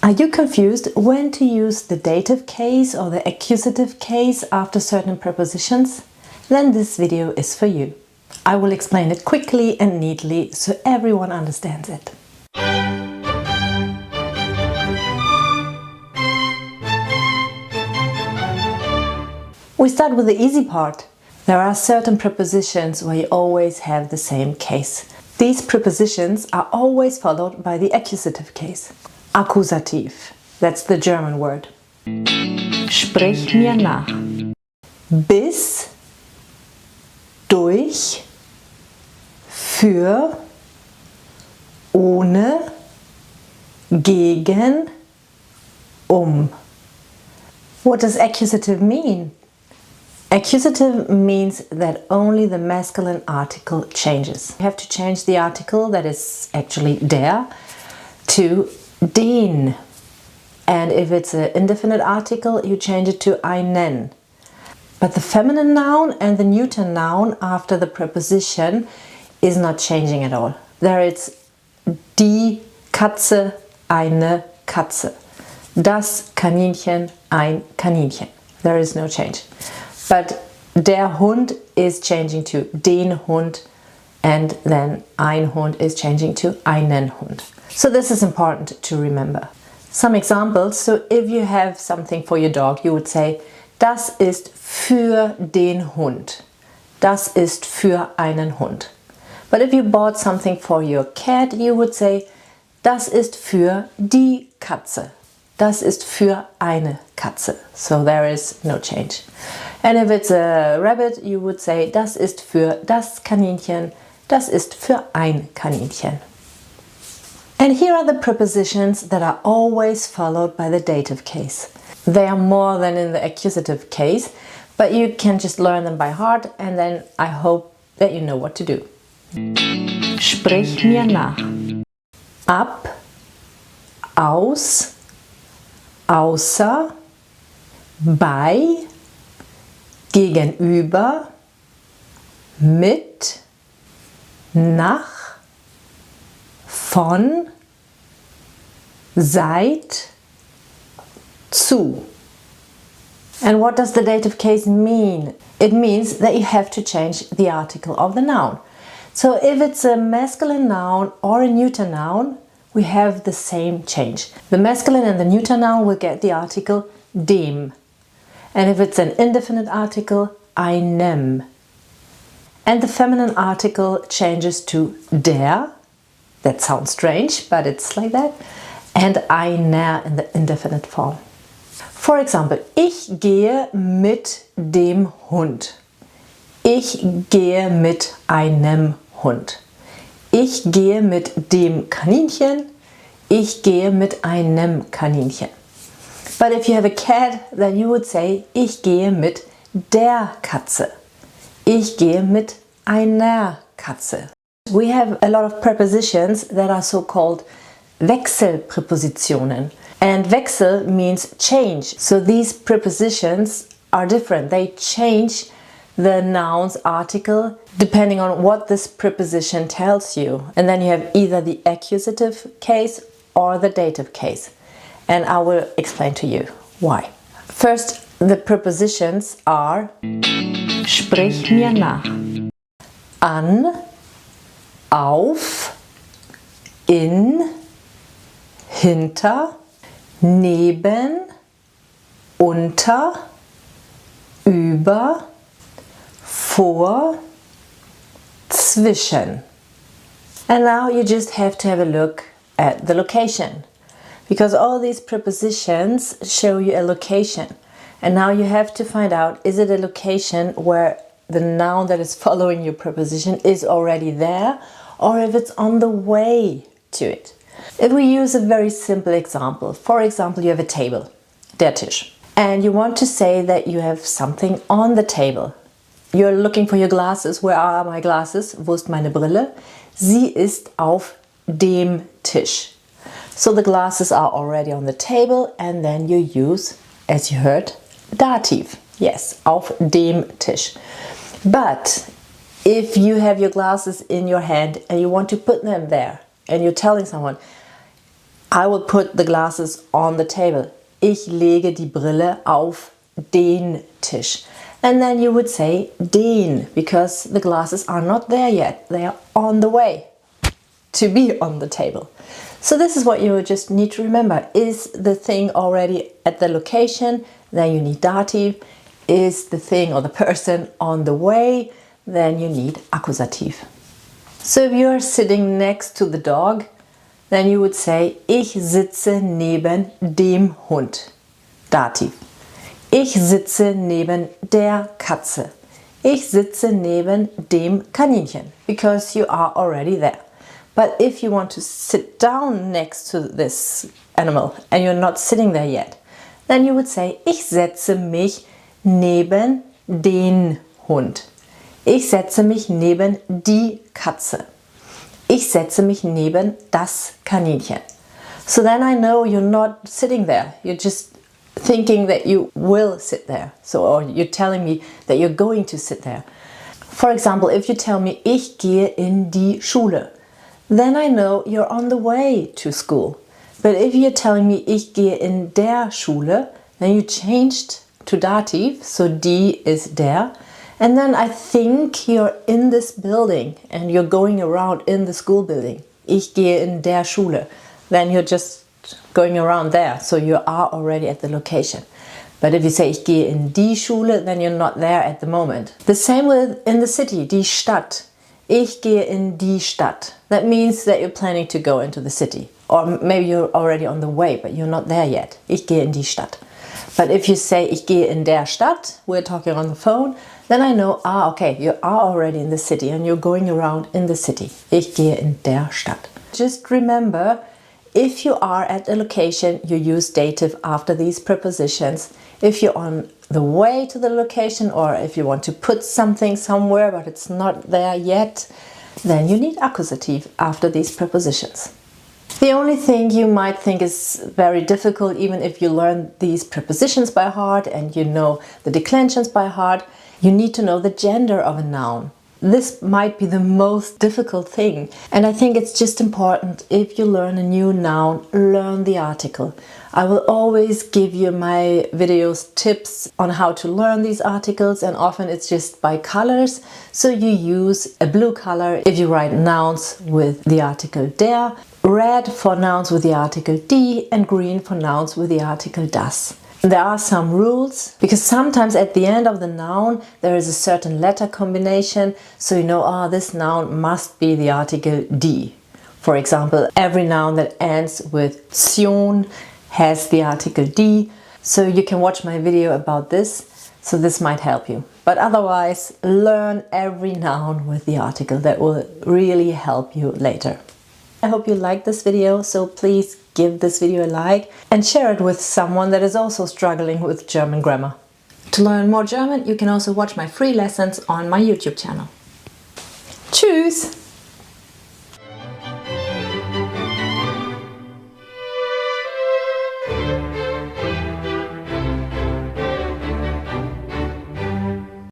Are you confused when to use the dative case or the accusative case after certain prepositions? Then this video is for you. I will explain it quickly and neatly so everyone understands it. We start with the easy part. There are certain prepositions where you always have the same case. These prepositions are always followed by the accusative case. Akkusativ, that's the German word. Sprich mir nach. Bis, durch, für, ohne, gegen, What does accusative mean? Accusative means that only the masculine article changes. You have to change the article that is actually der to den. And if it's an indefinite article, you change it to einen. But the feminine noun and the neuter noun after the preposition is not changing at all. There it's die Katze, eine Katze. Das Kaninchen, ein Kaninchen. There is no change. But der Hund is changing to den Hund, and then ein Hund is changing to einen Hund. So this is important to remember. Some examples. So if you have something for your dog, you would say, das ist für den Hund. Das ist für einen Hund. But if you bought something for your cat, you would say, das ist für die Katze. Das ist für eine Katze. So there is no change. And if it's a rabbit, you would say, das ist für das Kaninchen. Das ist für ein Kaninchen. And here are the prepositions that are always followed by the dative case. They are more than in the accusative case, but you can just learn them by heart, and then I hope that you know what to do. Sprich mir nach. Ab, aus, außer, bei, gegenüber, mit, nach, von, seit, zu. And what does the dative case mean? It means that you have to change the article of the noun. So if it's a masculine noun or a neuter noun, we have the same change. The masculine and the neuter noun will get the article dem. And if it's an indefinite article, einem. And the feminine article changes to der. That sounds strange, but it's like that. And einer in the indefinite form. For example, ich gehe mit dem Hund. Ich gehe mit einem Hund. Ich gehe mit dem Kaninchen. Ich gehe mit einem Kaninchen. But if you have a cat, then you would say, ich gehe mit der Katze. Ich gehe mit einer Katze. We have a lot of prepositions that are so-called Wechselpräpositionen. And Wechsel means change. So these prepositions are different. They change the noun's article depending on what this preposition tells you. And then you have either the accusative case or the dative case. And I will explain to you why. First, the prepositions are Sprich mir nach. An, auf, in, hinter, neben, unter, über, vor, zwischen. And now you just have to have a look at the location, because all these prepositions show you a location. And now you have to find out, is it a location where the noun that is following your preposition is already there, or if it's on the way to it. If we use a very simple example, for example, you have a table, der Tisch, and you want to say that you have something on the table. You're looking for your glasses. Where are my glasses? Wo ist meine Brille? Sie ist auf dem Tisch. So the glasses are already on the table, and then you use, as you heard, Dativ. Yes, auf dem Tisch. But if you have your glasses in your hand and you want to put them there, and you're telling someone, I will put the glasses on the table. Ich lege die Brille auf den Tisch. And then you would say den, because the glasses are not there yet. They are on the way to be on the table. So this is what you just need to remember. Is the thing already at the location? Then you need Dativ. Is the thing or the person on the way? Then you need Akkusativ. So if you are sitting next to the dog, then you would say ich sitze neben dem Hund. Dativ. Ich sitze neben der Katze. Ich sitze neben dem Kaninchen, because you are already there. But if you want to sit down next to this animal and you're not sitting there yet, then you would say ich setze mich neben den Hund. Ich setze mich neben die Katze. Ich setze mich neben das Kaninchen. So then I know you're not sitting there. You're just thinking that you will sit there. So, or you're telling me that you're going to sit there. For example, if you tell me ich gehe in die Schule, then I know you're on the way to school. But if you're telling me ich gehe in der Schule, then you changed to Dativ, so die is der. And then I think you're in this building and you're going around in the school building. Ich gehe in der Schule. Then you're just going around there, so you are already at the location. But if you say ich gehe in die Schule, then you're not there at the moment. The same with in the city, die Stadt. Ich gehe in die Stadt. That means that you're planning to go into the city. Or maybe you're already on the way, but you're not there yet. Ich gehe in die Stadt. But if you say ich gehe in der Stadt, we're talking on the phone, then I know, okay, you are already in the city and you're going around in the city. Ich gehe in der Stadt. Just remember, if you are at a location, you use dative after these prepositions. If you're on the way to the location, or if you want to put something somewhere but it's not there yet, then you need accusative after these prepositions. The only thing you might think is very difficult, even if you learn these prepositions by heart and you know the declensions by heart, you need to know the gender of a noun. This might be the most difficult thing, and I think it's just important, if you learn a new noun, learn the article. I will always give you my videos tips on how to learn these articles, and often it's just by colors. So you use a blue color if you write nouns with the article der, red for nouns with the article die, and green for nouns with the article das. There are some rules, because sometimes at the end of the noun there is a certain letter combination, so you know, this noun must be the article die. For example, every noun that ends with tion has the article die, so you can watch my video about this, so this might help you. But otherwise, learn every noun with the article. That will really help you later. I hope you liked this video, so please give this video a like and share it with someone that is also struggling with German grammar. To learn more German, you can also watch my free lessons on my YouTube channel. Tschüss!